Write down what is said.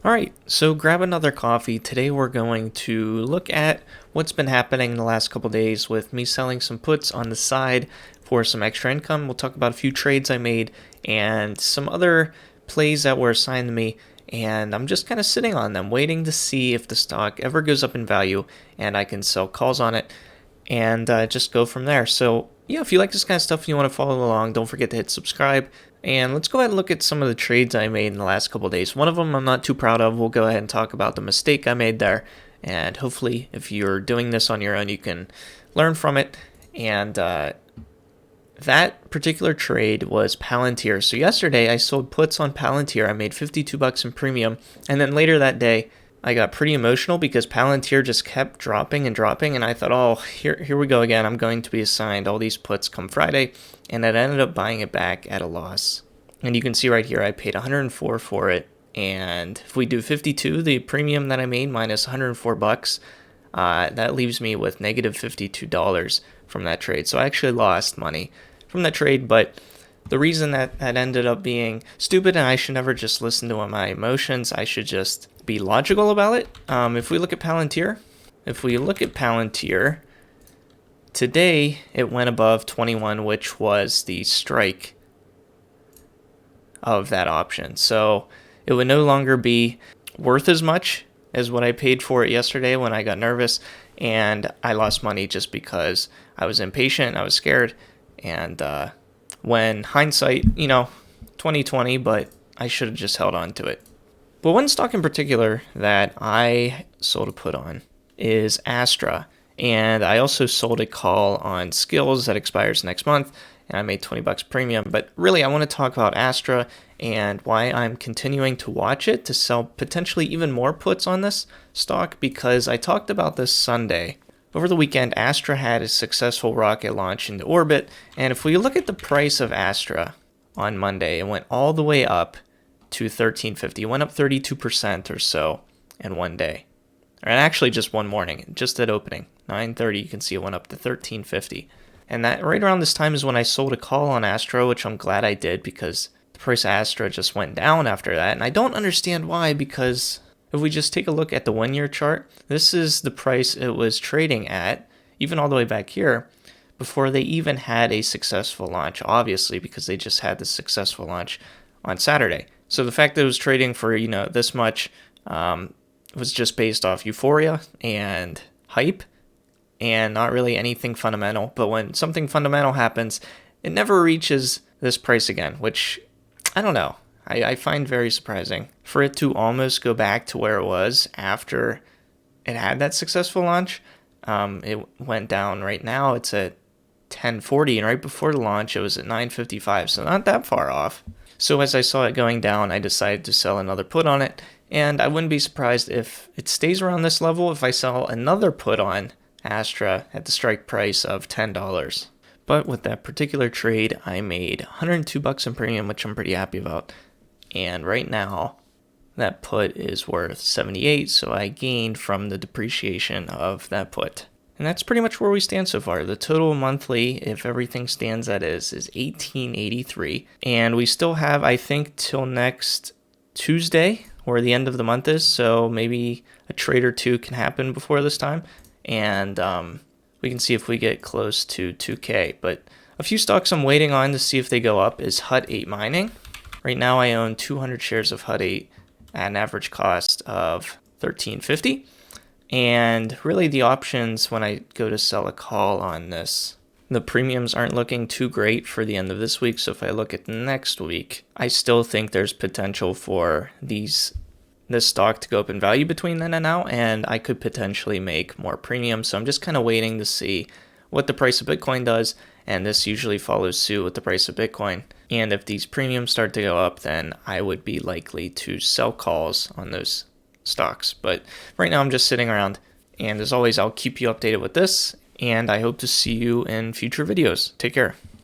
Alright, so grab another coffee. Today we're going to look at what's been happening in the last couple days with me selling some puts on the side for some extra income. We'll talk about a few trades I made and some other plays that were assigned to me, and I'm just kind of sitting on them, waiting to see if the stock ever goes up in value and I can sell calls on it and just go from there. So yeah, if you like this kind of stuff and you want to follow along, don't forget to hit subscribe. And let's go ahead and look at some of the trades I made in the last couple of days. One of them I'm not too proud of. We'll go ahead and talk about the mistake I made there. And hopefully, if you're doing this on your own, you can learn from it. And that particular trade was Palantir. So yesterday, I sold puts on Palantir. I made $52 in premium. And then later that day, I got pretty emotional because Palantir just kept dropping and dropping. And I thought, oh, here we go again. I'm going to be assigned all these puts come Friday. And I ended up buying it back at a loss. And you can see right here, I paid $104 for it. And if we do 52, the premium that I made minus $104, that leaves me with negative $52 from that trade. So I actually lost money from that trade, but the reason that ended up being stupid, and I should never just listen to my emotions, I should just be logical about it. If we look at Palantir, today it went above 21, which was the strike of that option. So it would no longer be worth as much as what I paid for it yesterday when I got nervous, and I lost money just because I was impatient, I was scared, and when hindsight, 2020, but I should have just held on to it. But one stock in particular that I sold a put on is Astra. And I also sold a call on Skills that expires next month, and I made $20 premium. But really, I want to talk about Astra and why I'm continuing to watch it to sell potentially even more puts on this stock, because I talked about this Sunday. Over the weekend, Astra had a successful rocket launch into orbit, and if we look at the price of Astra on Monday, it went all the way up to $13.50. It went up 32% or so in one day. And actually just one morning, just at opening, 9:30, you can see it went up to $13.50. And that right around this time is when I sold a call on Astra, which I'm glad I did because the price of Astra just went down after that. And I don't understand why, because if we just take a look at the 1-year chart, this is the price it was trading at, even all the way back here, before they even had a successful launch, obviously, because they just had the successful launch on Saturday. So the fact that it was trading for, this much was just based off euphoria and hype and not really anything fundamental. But when something fundamental happens, it never reaches this price again, which I don't know. I find very surprising. For it to almost go back to where it was after it had that successful launch, it went down. Right now it's at 1040, and right before the launch it was at 955, so not that far off. So as I saw it going down, I decided to sell another put on it, and I wouldn't be surprised if it stays around this level if I sell another put on Astra at the strike price of $10. But with that particular trade, I made $102 in premium, which I'm pretty happy about. And right now, that put is worth 78, so I gained from the depreciation of that put. And that's pretty much where we stand so far. The total monthly, if everything stands as is $18.83. And we still have, I think, till next Tuesday, where the end of the month is. So maybe a trade or two can happen before this time. And we can see if we get close to 2K. But a few stocks I'm waiting on to see if they go up is Hut 8 Mining. Right now I own 200 shares of Hut 8 at an average cost of $13.50. And really the options when I go to sell a call on this, the premiums aren't looking too great for the end of this week. So if I look at next week, I still think there's potential for this stock to go up in value between then and now, and I could potentially make more premium. So I'm just kind of waiting to see what the price of Bitcoin does, and this usually follows suit with the price of Bitcoin. And if these premiums start to go up, then I would be likely to sell calls on those stocks. But right now I'm just sitting around, and as always, I'll keep you updated with this, and I hope to see you in future videos. Take care.